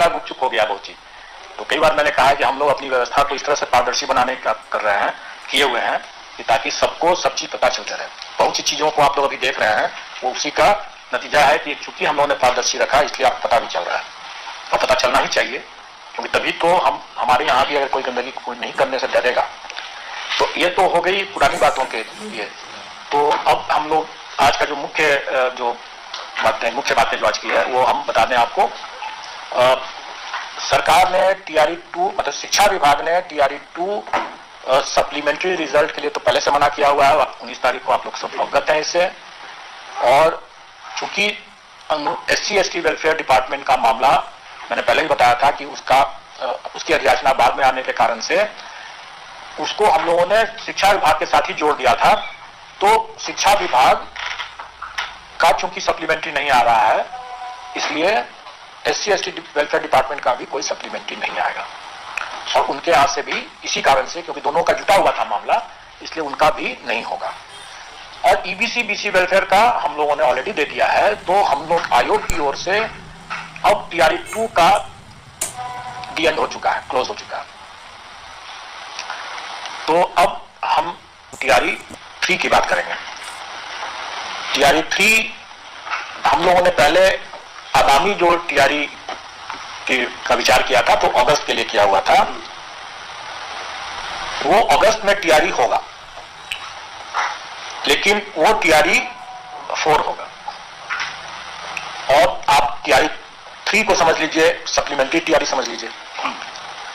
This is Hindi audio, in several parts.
का गुपचुप हो गया बहुत चीज। तो कई बार मैंने कहा है कि हम लोग अपनी व्यवस्था को इस तरह से पारदर्शी बनाने का कर रहे हैं, किए हुए हैं कि ताकि सबको सब चीज पता चलते रहे। बहुत सी चीजों को आप लोग अभी देख रहे हैं, वो उसी का नतीजा है कि चूंकि हम लोगों ने पारदर्शी रखा इसलिए आपको पता भी चल रहा है, और पता चलना ही चाहिए, क्योंकि तभी तो हम हमारे यहाँ भी अगर कोई गंदगी कोई नहीं करने से डरेगा। तो ये तो हो गई पुरानी बातों के लिए। तो अब हम लोग आज का जो मुख्य बातें जो आज की है वो हम बता दें आपको। सरकार ने TRE 2 मतलब शिक्षा विभाग ने TRE 2 सप्लीमेंट्री रिजल्ट के लिए तो पहले से मना किया हुआ है, 19 तारीख को आप लोग सब अवगत हैं इससे। और चूंकि SC/ST वेलफेयर डिपार्टमेंट का मामला मैंने पहले ही बताया था कि उसकी अधियाचना बाद में आने के कारण से उसको हम लोगों ने शिक्षा विभाग के साथ ही जोड़ दिया था। तो शिक्षा विभाग का चूंकि सप्लीमेंट्री नहीं आ रहा है, इसलिए SC/ST वेलफेयर डिपार्टमेंट का भी कोई सप्लीमेंट्री नहीं आएगा। और उनके यहाँ से भी इसी कारण से, क्योंकि दोनों का जुटा हुआ था मामला, इसलिए उनका भी नहीं होगा। और EBC/BC वेलफेयर का हम लोगों ने ऑलरेडी दे दिया है। तो हम लोग आयोग की ओर से अब TRE 2 का डी एंड हो चुका है, क्लोज हो चुका है। तो अब हम TRE 3 की बात करेंगे। TRE 3 हम लोगों ने पहले आगामी जो TRE का विचार किया था तो अगस्त के लिए किया हुआ था, वो अगस्त में TRE होगा, लेकिन वो TRE 4 होगा। और आप TRE 3 को समझ लीजिए सप्लीमेंट्री TRE समझ लीजिए।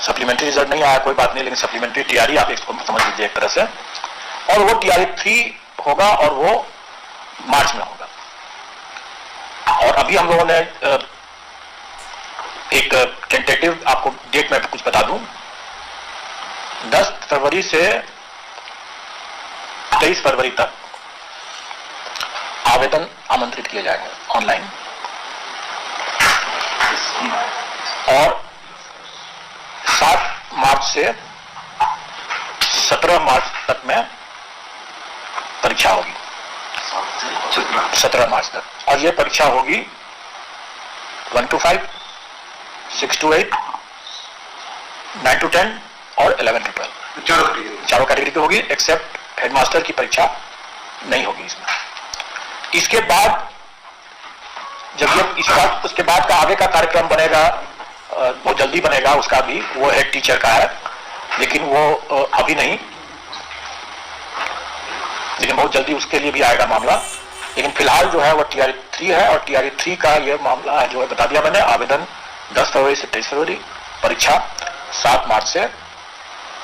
सप्लीमेंट्री रिजल्ट नहीं आया कोई बात नहीं, लेकिन सप्लीमेंट्री TRE आप इसको समझ लीजिए एक तरह से। और वो TRE 3 होगा और वो मार्च में होगा। और अभी हम लोगों ने एक टेंटेटिव आपको डेट में कुछ बता दूं, 10 फरवरी से 23 फरवरी तक आवेदन आमंत्रित किए जाएंगे ऑनलाइन। और 7 मार्च से 17 मार्च तक में परीक्षा होगी, 17 मार्च तक। और ये परीक्षा होगी 1 to 5, 6 to 8, 9 to 10 और 11 to 12 चारों कैटेगरी की होगी, एक्सेप्ट हेडमास्टर की परीक्षा नहीं होगी इसमें। इसके बाद जब ये उसके बाद का आगे का कार्यक्रम बनेगा, वो जल्दी बनेगा, उसका भी वो हेड टीचर का है, लेकिन वो अभी नहीं, लेकिन बहुत जल्दी उसके लिए भी आएगा मामला। लेकिन फिलहाल जो है वो TRE 3 है। और TRE 3 का ये मामला जो है बता दिया मैंने, आवेदन 10 फरवरी से 23 फरवरी, परीक्षा 7 मार्च से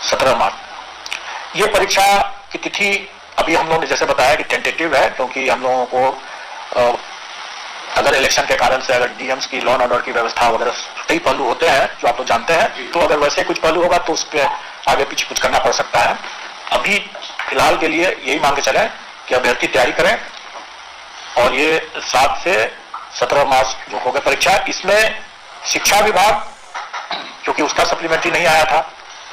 17 मार्च। ये परीक्षा की तिथि अभी हम लोगों ने जैसे बताया कि टेंटेटिव है, क्योंकि हम लोगों को अगर इलेक्शन के कारण से अगर DMs की लॉ एंड ऑर्डर की व्यवस्था वगैरह कई पहलू होते हैं जो आप लोग जानते हैं, तो अगर वैसे कुछ पहलू होगा तो उस पर आगे पीछे कुछ करना पड़ सकता है। अभी फिलहाल के लिए यही मान के चले कि अभ्यर्थी तैयारी करें। और ये 7 से 17 मार्च जो होगा परीक्षा, इसमें शिक्षा विभाग, क्योंकि उसका सप्लीमेंट्री नहीं आया था,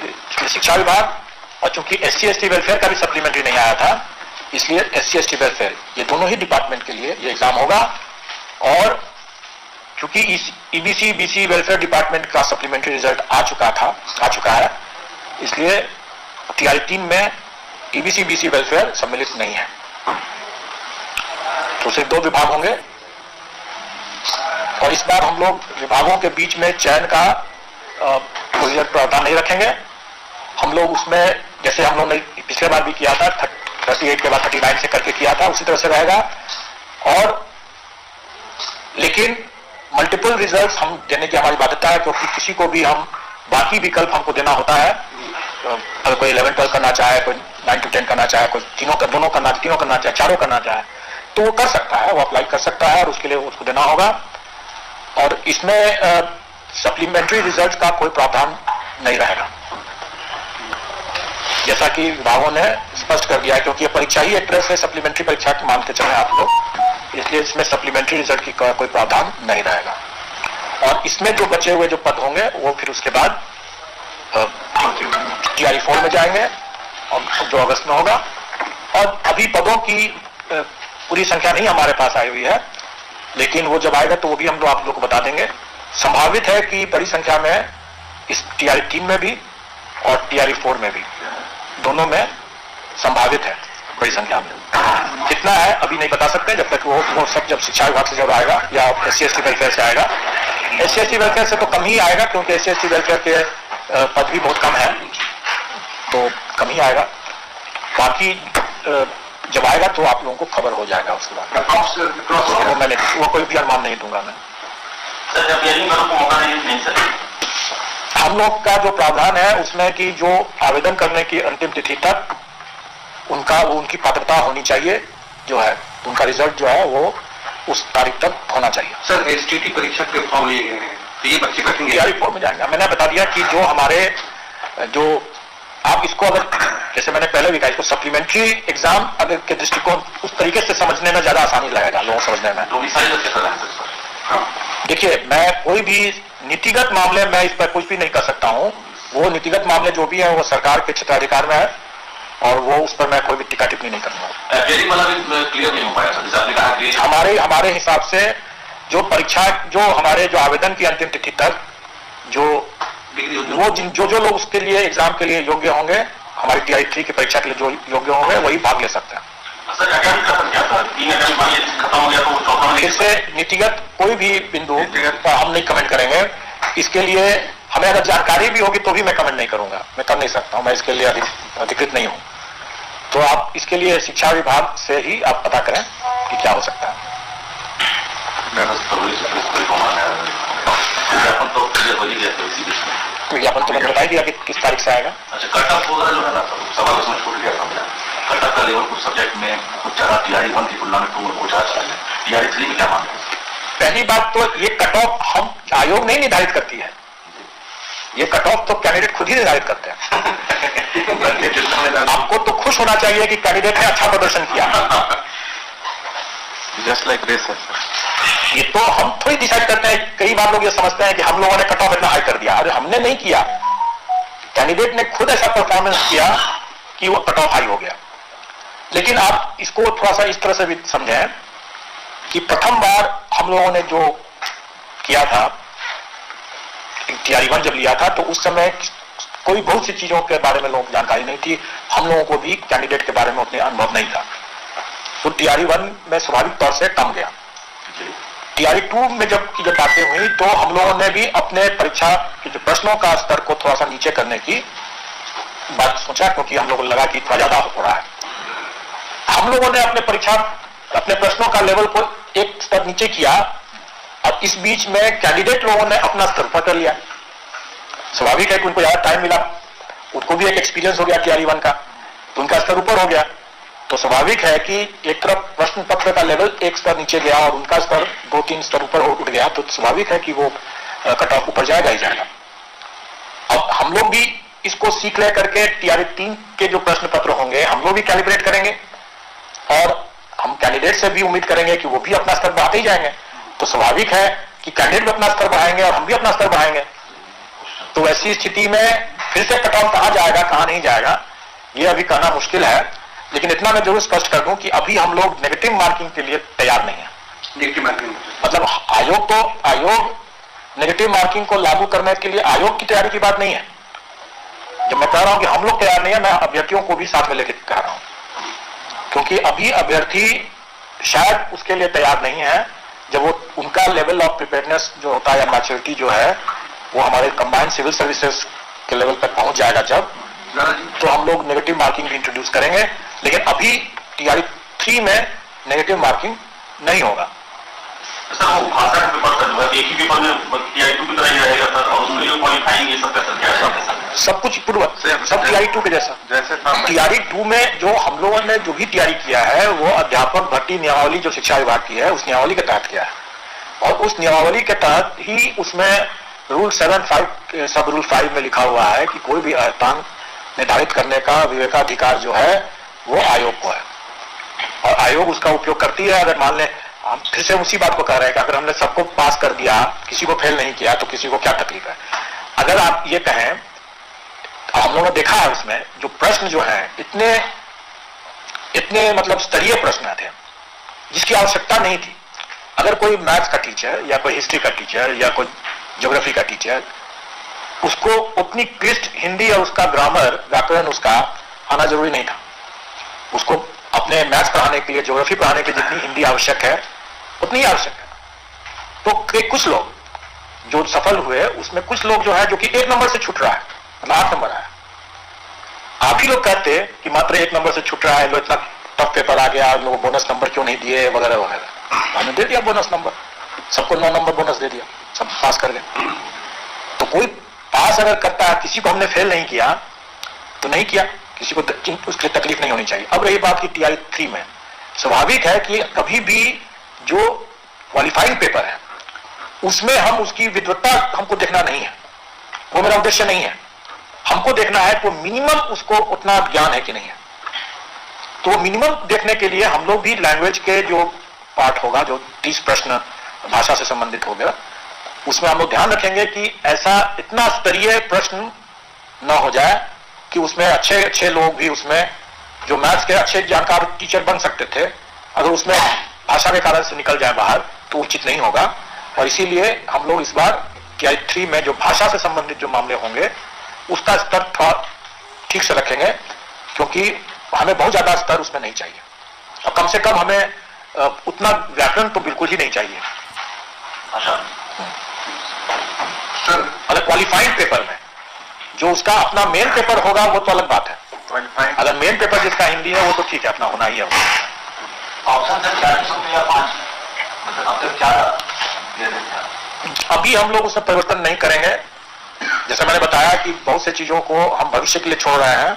इसलिए शिक्षा विभाग, और चूंकि SC/ST वेलफेयर का भी सप्लीमेंट्री नहीं आया था, इसलिए SC/ST वेलफेयर, ये दोनों ही डिपार्टमेंट के लिए ये एग्जाम होगा। और चूंकि इस EBC/BC वेलफेयर डिपार्टमेंट का सप्लीमेंट्री रिजल्ट आ चुका है, इसलिए TRE 3 में EBC/BC वेलफेयर सम्मिलित नहीं है। तो सिर्फ 2 विभाग होंगे। और इस बार हम लोग विभागों के बीच में चयन का कोई प्रावधान नहीं रखेंगे। हम लोग उसमें जैसे हम लोग ने पिछले बार भी किया था, 38 के बाद 39 से करके किया था, उसी तरह से रहेगा। और लेकिन मल्टीपल रिजल्ट्स हम देने की हमारी बाध्यता है, क्योंकि किसी को भी हम बाकी विकल्प हमको देना होता है। अगर कोई 11-12 करना चाहे, कोई 9 to 10 करना चाहे, कोई तीनों करना चाहे, चारों करना चाहे, तो वो कर सकता है, वो अप्लाई कर सकता है और उसके लिए उसको देना होगा। और इसमें सप्लीमेंट्री रिजल्ट का कोई प्रावधान नहीं रहेगा, जैसा कि विभागों ने स्पष्ट कर दिया है, क्योंकि ये परीक्षा ही एक तरह से सप्लीमेंट्री परीक्षा की मानते चले आप लोग, इसलिए इसमें सप्लीमेंट्री रिजल्ट की कोई प्रावधान नहीं रहेगा। और इसमें जो बचे हुए जो पद होंगे वो फिर उसके बाद TRE 4 में जाएंगे, और जो अगस्त में होगा। और अभी पदों की पूरी संख्या नहीं हमारे पास आई हुई है, लेकिन वो जब आएगा तो वो भी हम लोग आप लोग को बता देंगे। संभावित है कि बड़ी संख्या में इस टीआरई 3 में भी और टीआरई 4 में भी, दोनों में संभावित है बड़ी संख्या में। कितना है अभी नहीं बता सकते जब तक वो सब जब शिक्षा विभाग से जब आएगा या SC/ST वेलफेयर से आएगा। SC/ST वेलफेयर से तो कम ही आएगा क्योंकि SC/ST वेलफेयर के पद भी बहुत कम है, तो कम ही आएगा। बाकी जब आएगा तो आप लोगों को खबर हो जाएगा उसके बाद। मैंने वो कोई भी अनुमान नहीं दूंगा मैं। हम लोग का जो प्रावधान है उसमें कि जो आवेदन करने की अंतिम तिथि तक उनकी पात्रता होनी चाहिए, जो है उनका रिजल्ट जो है वो उस तारीख तक होना चाहिए। सर STT परीक्षा के फॉर्म लिए गए हैं तो ये बच्चे कटेंगे टीआरई 4 में जाएंगे। मैंने बता दिया कि जो हमारे जो आप इसको अगर जैसे मैंने पहले भी कहा, इसको सप्लीमेंट्री एग्जाम अगर के दृष्टिकोण उस तरीके से समझने में ज्यादा आसानी लगेगा लोगों समझने में। देखिए मैं कोई भी नीतिगत मामले में इस पर कुछ भी नहीं कर सकता हूं। वो नीतिगत मामले जो भी है वो सरकार के क्षेत्राधिकार में है और वो उस पर मैं कोई भी टीका टिप्पणी नहीं करूंगा। हमारे हिसाब से जो परीक्षा जो हमारे जो आवेदन की अंतिम तिथि तक जो लोग उसके लिए एग्जाम के लिए योग्य होंगे, हमारी टीआरई 3 की परीक्षा के लिए जो योग्य होंगे वही भाग ले सकते हैं। फिर से नीतिगत कोई भी बिंदु पर हम नहीं कमेंट करेंगे। इसके लिए हमें अगर जानकारी भी होगी तो भी मैं कमेंट नहीं करूंगा, मैं कर नहीं सकता हूं, मैं इसके लिए अधिकृत नहीं हूं। तो आप इसके लिए शिक्षा विभाग से ही आप पता करें कि क्या हो सकता है। विज्ञापन तो मैंने बताई दिया कि किस तारीख से आएगा। अच्छा, कट ऑफ वगैरह जो है ना सवाल उसमें छूट गया था मेरा। कट ऑफ का लेवल कुछ सब्जेक्ट में कुछ ज्यादा टीआरई 1 की तुलना में 2 में कुछ अच्छा है, टीआरई 3 में क्या मानते हैं? पहली बात तो ये कट ऑफ हम आयोग नहीं निर्धारित करती है, ये कट ऑफ तो कैंडिडेट खुद ही निर्धारित करते हैं। आपको तो खुश होना चाहिए कि कैंडिडेट ने अच्छा प्रदर्शन किया। जस्ट लाइक रेस है। ये तो हम थोड़ी डिसाइड करते हैं। कई बार लोग ये समझते हैं कि हम लोगों ने कट ऑफ इतना हाई कर दिया। अरे हमने नहीं किया, कैंडिडेट ने खुद ऐसा परफॉर्मेंस किया कि वो कट ऑफ हाई हो गया। लेकिन आप इसको थोड़ा सा इस तरह से भी समझें कि प्रथम बार हम लोगों ने जो किया था टीआरई 1 जब लिया था तो उस समय कोई बहुत सी चीजों के बारे में लोगों को जानकारी नहीं थी, हम लोगों को भी कैंडिडेट के बारे में उतने अनुभव नहीं था, तो टीआरई 1 में स्वाभाविक तौर से कम गया। टीआरई 2 में जब बातें हुई तो हम लोगों ने भी अपने परीक्षा के जो प्रश्नों का स्तर को थोड़ा सा नीचे करने की बात सोचा, क्योंकि हम लोगों को लगा कि थोड़ा ज्यादा हो रहा है। हम लोगों ने अपने प्रश्नों का लेवल को एक स्तर नीचे किया और इस बीच में कैंडिडेट लोगों ने अपना स्तर ऊपर कर लिया। स्वाभाविक है कि उनको ज्यादा टाइम मिला, उनको भी एक एक्सपीरियंस हो गया टीआरई 1 का, तो उनका स्तर ऊपर हो गया। तो स्वाभाविक है कि एक तरफ प्रश्न पत्र का लेवल एक स्तर नीचे गया और उनका स्तर 2-3 स्तर ऊपर उठ गया, तो स्वाभाविक है कि वो कट ऑफ ऊपर जाएगा ही जाएगा। अब हम लोग भी इसको सीख ले करके टीआरई 3 के जो प्रश्न पत्र होंगे हम लोग भी कैलिब्रेट करेंगे और हम कैंडिडेट से भी उम्मीद करेंगे कि वो भी अपना स्तर बढ़ाते ही जाएंगे। तो स्वाभाविक है कि कैंडिडेट भी अपना स्तर बढ़ाएंगे और हम भी अपना स्तर बढ़ाएंगे। तो ऐसी स्थिति में फिर से कट ऑफ कहां जाएगा कहां नहीं जाएगा ये अभी कहना मुश्किल है। लेकिन इतना मैं जरूर स्पष्ट कर दूं कि अभी हम लोग नेगेटिव मार्किंग के लिए तैयार नहीं है। नेगेटिव मार्किंग मतलब आयोग नेगेटिव मार्किंग को लागू करने के लिए आयोग की तैयारी की बात नहीं है। जब मैं कह रहा हूं कि हम लोग तैयार नहीं है, मैं अभ्यर्थियों को भी साथ में लेकर कह रहा हूं, क्योंकि अभी अभ्यर्थी शायद उसके लिए तैयार नहीं है। जब वो उनका लेवल ऑफ प्रिपेयरनेस जो होता है या मैच्योरिटी जो है वो हमारे कंबाइंड सिविल सर्विसेज के लेवल पर पहुंच जाएगा जब, तो हम लोग नेगेटिव मार्किंग भी इंट्रोड्यूस करेंगे। लेकिन अभी टीआरई 3 में नेगेटिव मार्किंग नहीं होगा। सर वो भाषा के पेपर का जो है एक ही पेपर में टीआरई 2 की तरह ही रहेगा सर, और उसमें जो क्वालिफाइंग ये सब कैसे क्या है? सब कुछ पूर्व सब टीआरई 2 के जैसा। टीआरई 2 में जो हम लोगों ने जो भी तैयारी किया है वो अध्यापक भर्ती नियमावली जो शिक्षा विभाग की है उस नियमावली के तहत किया है और उस नियमावली के तहत ही उसमें रूल 7(5) सब रूल 5 में लिखा हुआ है कि कोई भी अर्थांक निर्धारित करने का विवेकाधिकार जो है वो आयोग को है और आयोग उसका उपयोग करती है। अगर मान लें हम फिर से उसी बात को कह रहे हैं कि अगर हमने सबको पास कर दिया, किसी को फेल नहीं किया, तो किसी को क्या तकलीफ है। अगर आप ये कहें, हम लोगों ने देखा है उसमें जो प्रश्न जो है इतने मतलब स्तरीय प्रश्न थे जिसकी आवश्यकता नहीं थी। अगर कोई मैथ्स का टीचर या कोई हिस्ट्री का टीचर या कोई ज्योग्राफी का टीचर, उसको उतनी क्लिष्ट हिंदी और उसका ग्रामर व्याकरण उसका आना जरूरी नहीं था। उसको अपने मैथ्स पढ़ाने के लिए, ज्योग्राफी पढ़ाने के लिए जितनी हिंदी आवश्यक है उतनी ही आवश्यक है। तो कुछ लोग जो सफल हुए उसमें कुछ लोग जो है जो कि 1 नंबर से छूट रहा है, मतलब 8 नंबर आया। आप ही लोग कहते कि मात्र 1 नंबर से छूट रहा है, लो इतना टफ पेपर आ गया, लोग बोनस नंबर क्यों नहीं दिए वगैरह वगैरह। हमने दे दिया बोनस नंबर, सबको 9 नंबर बोनस दे दिया, सब पास कर गए। तो कोई पास अगर करता है, किसी को हमने फेल नहीं किया तो नहीं किया, किसी को उसके तकलीफ नहीं होनी चाहिए। अब रही बात की TRE 3 में, स्वाभाविक है कि कभी भी जो क्वालिफाइंग पेपर है उसमें हम उसकी विद्वत्ता हमको देखना नहीं है, वो मेरा उद्देश्य नहीं है। हमको देखना है कि मिनिमम उसको उतना ज्ञान है कि नहीं है। तो मिनिमम देखने के लिए हम लोग भी लैंग्वेज के जो पार्ट होगा, जो 30 प्रश्न भाषा से संबंधित हो गया, उसमें हम लोग ध्यान रखेंगे कि ऐसा इतना स्तरीय प्रश्न न हो जाए कि उसमें अच्छे अच्छे लोग भी, उसमें जो मैथ्स के अच्छे जानकार टीचर बन सकते थे, अगर उसमें भाषा के कारण से निकल जाए बाहर तो उचित नहीं होगा। और इसीलिए हम लोग इस बार TRE 3 में जो भाषा से संबंधित जो मामले होंगे उसका स्तर थोड़ा ठीक से रखेंगे, क्योंकि हमें बहुत ज्यादा स्तर उसमें नहीं चाहिए, और कम से कम हमें उतना व्याकरण तो बिल्कुल ही नहीं चाहिए। सर अगर क्वालिफाइड पेपर में जो उसका अपना मेन पेपर होगा वो तो अलग बात है। अगर मेन पेपर जिसका हिंदी है वो तो ठीक है, अपना होना ही है। ऑप्शन सर 4 या 5, मतलब अब तक 4 दे देते हैं। अभी हम लोग उसमें परिवर्तन नहीं करेंगे। जैसे मैंने बताया कि बहुत से चीजों को हम भविष्य के लिए छोड़ रहे हैं,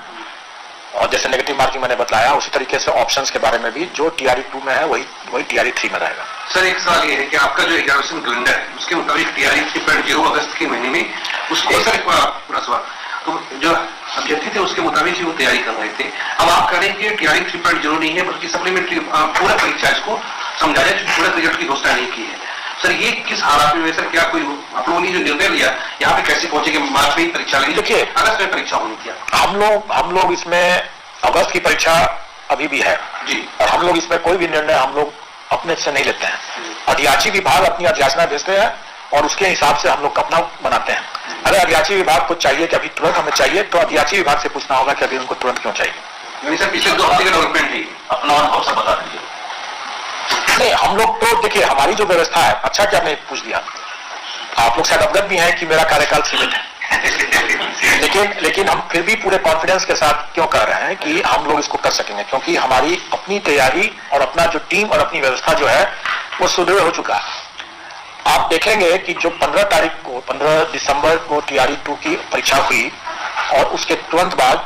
और जैसे नेगेटिव मार्किंग मैंने बताया, उसी तरीके से ऑप्शंस के बारे में भी जो TRE 2 में है वही TRE 3 में रहेगा। सर एक सवाल ये है कि आपका जो एग्जामिनेशन कैलेंडर है उसके मुताबिक TRE 3.0 अगस्त के महीने में उसको सर पूरा सवाल तो जो अभ्यर्थी थे उसके मुताबिक ही वो तैयारी कर रहे थे। अब आप कह रहे हैं कि TRE 3.0 नहीं है बल्कि सप्लीमेंट्री पूरा परीक्षा इसको समझाया, पूरा रिजल्ट की घोषणा नहीं की है। सर ये किस हालात में सर, क्या कोई आप लोगों ने जो निर्णय लिया यहाँ पे कैसे पहुंचे कि मार्च में ही परीक्षा लेंगे? देखिए, अगस्त में परीक्षा होनी थी। हम लोग इसमें अगस्त की परीक्षा अभी भी है जी, और हम लोग इसमें कोई भी निर्णय हम लोग अपने से नहीं लेते हैं। अध्याची विभाग अपनी अधियाचना भेजते हैं और उसके हिसाब से हम लोग अपना बनाते हैं। अगर अध्याची विभाग को चाहिए कि अभी तुरंत हमें चाहिए तो अध्याची विभाग से पूछना होगा कि अभी उनको तुरंत क्यों चाहिए। यानी सर पिछले 2 हफ्ते का डेवलपमेंट ही अपना अनुभव से बता दीजिए। नहीं, हम लोग तो देखिए हमारी जो व्यवस्था है, अच्छा कि आपने पूछ दिया, आप लोग शायद अवगत भी हैं कि मेरा कार्यकाल सीमित है लेकिन हम फिर भी पूरे कॉन्फिडेंस के साथ क्यों कर रहे हैं कि हम लोग इसको कर सकेंगे, क्योंकि हमारी अपनी तैयारी और अपना जो टीम और अपनी व्यवस्था जो है वो सुदृढ़ हो चुका है। आप देखेंगे कि जो 15 दिसंबर को TRE 2 की परीक्षा हुई और उसके तुरंत बाद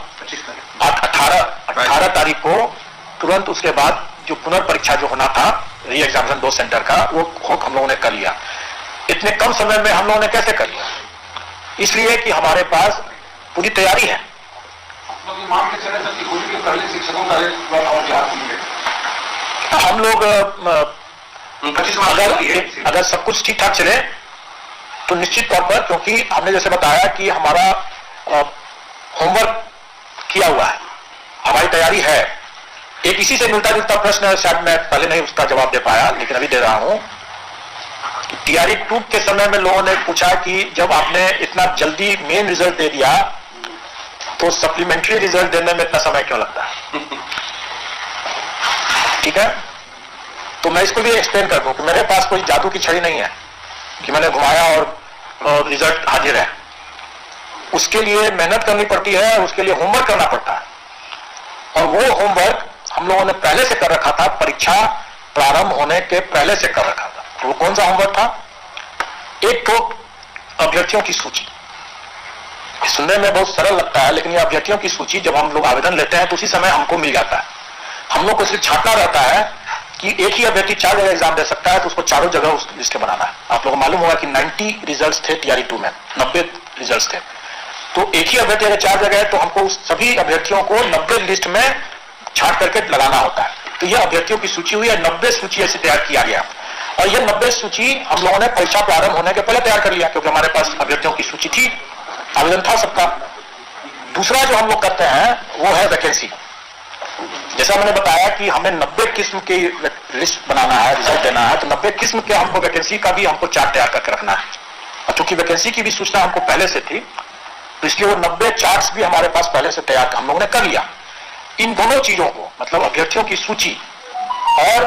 18 तारीख को तुरंत उसके बाद जो पुनर्परीक्षा जो होना था री एग्जामिनेशन 2 सेंटर का, वो हम लोगों ने कर लिया। इतने कम समय में हम लोगों ने कैसे कर लिया? इसलिए कि हमारे पास पूरी तैयारी है। हम लोग अगर सब कुछ ठीक ठाक चले तो निश्चित तौर पर, क्योंकि हमने जैसे बताया कि हमारा होमवर्क किया हुआ है, हमारी तैयारी है। एक इसी से मिलता जुलता प्रश्न है, शायद मैं पहले नहीं उसका जवाब दे पाया लेकिन अभी दे रहा हूं। TRE 2 के समय में लोगों ने पूछा कि जब आपने इतना जल्दी मेन रिजल्ट दे दिया तो सप्लीमेंट्री रिजल्ट देने में इतना समय क्यों लगता है? ठीक है, तो मैं इसको भी एक्सप्लेन कर दूं कि मेरे पास कोई जादू की छड़ी नहीं है कि मैंने घुमाया और रिजल्ट हाजिर है। उसके लिए मेहनत करनी पड़ती है, उसके लिए होमवर्क करना पड़ता है, और वो होमवर्क हम लोगों ने पहले से कर रखा था, परीक्षा प्रारंभ होने के पहले से कर रखा था। तो वो कौन सा होमवर्क था? एक तो अभ्यर्थियों की सूची। सुनने में बहुत सरल लगता है लेकिन ये अभ्यर्थियों की सूची जब हम लोग आवेदन लेते हैं तो उसी समय हमको मिल जाता है। हम लोग को सिर्फ छांटना रहता है कि एक ही अभ्यर्थी 4 जगह एग्जाम दे सकता है, तो उसको चारों जगह उस लिस्ट में बनाना है। आप लोगों को मालूम होगा कि 90 रिजल्ट्स थे TRE 2 में, 90 रिजल्ट्स थे। तो एक ही अभ्यर्थी अगर 4 जगह है तो हमको उस सभी अभ्यर्थियों को 90 लिस्ट में छांट करके लगाना होता है। तो यह अभ्यर्थियों की सूची हुई है, 90 सूची ऐसे तैयार किया गया, और यह 90 सूची हम लोगों ने परीक्षा प्रारंभ होने के पहले तैयार कर लिया, क्योंकि हमारे पास अभ्यर्थियों की सूची थी, आवेदन था सबका। दूसरा जो हम लोग करते हैं वो है वैकेंसी। जैसा मैंने बताया कि हमें 90 किस्म की लिस्ट बनाना है, रिजल्ट देना है, तो 90 किस्म के हमको वैकेंसी का भी हमको चार्ट तैयार करके रखना है। और चूंकि वैकेंसी की भी सूचना हमको पहले से थी, तो इसलिए वो 90 चार्ट्स भी हमारे पास पहले से तैयार हम लोगों ने कर लिया। इन दोनों चीजों को, मतलब अभ्यर्थियों की सूची और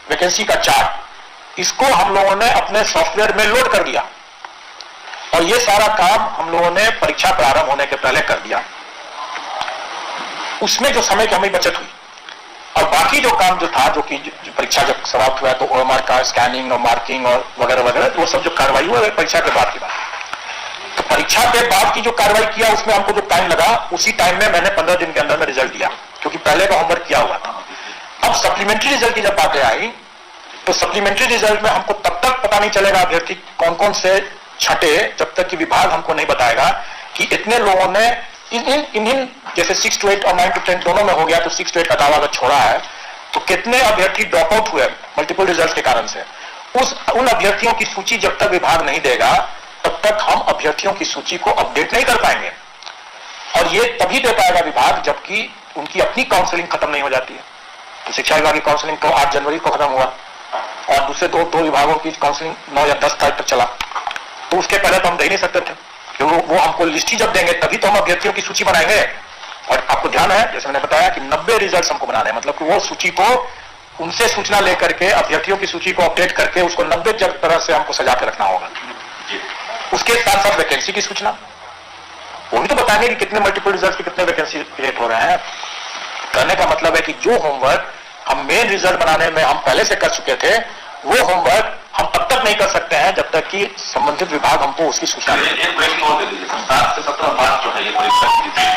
वैकेंसी का चार्ट, इसको हम लोगों ने अपने सॉफ्टवेयर में लोड कर दिया और ये सारा काम हम लोगों ने परीक्षा प्रारंभ होने के पहले कर दिया। उसमें जो समय की हमें बचत हुई और बाकी जो काम जो था, जो कि परीक्षा जब समाप्त हुआ तो OMR का स्कैनिंग और मार्किंग और वगैरह वगैरह, तो वो सब जो कार्रवाई हुआ परीक्षा के बाद की बात। तो परीक्षा के बाद की जो कार्रवाई किया उसमें हमको जो टाइम लगा, उसी टाइम में मैंने 15 दिन के अंदर में रिजल्ट दिया, क्योंकि पहले का होमवर्क किया हुआ था। अब सप्लीमेंट्री रिजल्ट की जब बातें आई, तो सप्लीमेंट्री रिजल्ट में हमको तब तक पता नहीं चलेगा अभ्यर्थी कौन कौन से छठे, जब तक कि विभाग हमको नहीं बताएगा कि इतने लोगों ने इन जैसे 6 to 8 और 9 to 10 दोनों में हो गया, तो 6 to 8 का दावा अगर छोड़ा है, तो कितने अभ्यर्थी ड्रॉप आउट हुए मल्टीपल रिजल्ट के कारण से। उन अभ्यर्थियों की सूची जब तक विभाग नहीं देगा, तब तक हम अभ्यर्थियों की सूची को अपडेट नहीं कर पाएंगे। और ये तभी दे पाएगा विभाग जबकि उनकी अपनी काउंसलिंग खत्म नहीं हो जाती है। तो शिक्षा विभाग की काउंसलिंग तो 8 जनवरी को खत्म हुआ और दूसरे दो विभागों की काउंसलिंग 9 या 10 तारीख तक चला, तो उसके पहले तो हम दे नहीं सकते थे, क्योंकि वो हमको लिस्ट ही जब देंगे तभी तो हम अभ्यर्थियों की सूची बनाएंगे। और आपको ध्यान है, जैसे मैंने बताया कि 90 रिजल्ट हमको बनाने हैं, मतलब कि वो सूची को उनसे सूचना लेकर के अभ्यर्थियों की सूची को अपडेट करके उसको 90 तरह से हमको सजा के रखना होगा। उसके साथ साथ वैकेंसी की सूचना, वो भी तो बताएंगे कि कितने मल्टीपल रिजल्ट के कितने वैकेंसी क्रिएट हो रहे हैं। कहने का मतलब है कि जो होमवर्क हम मेन रिजल्ट बनाने में हम पहले से कर चुके थे, वो होमवर्क हम तब तक नहीं कर सकते हैं जब तक कि संबंधित विभाग हमको उसकी सूचना दे। एक ब्रेकिंग और दे दीजिए, 7 से 17 मार्च जो है ये परीक्षा की थी,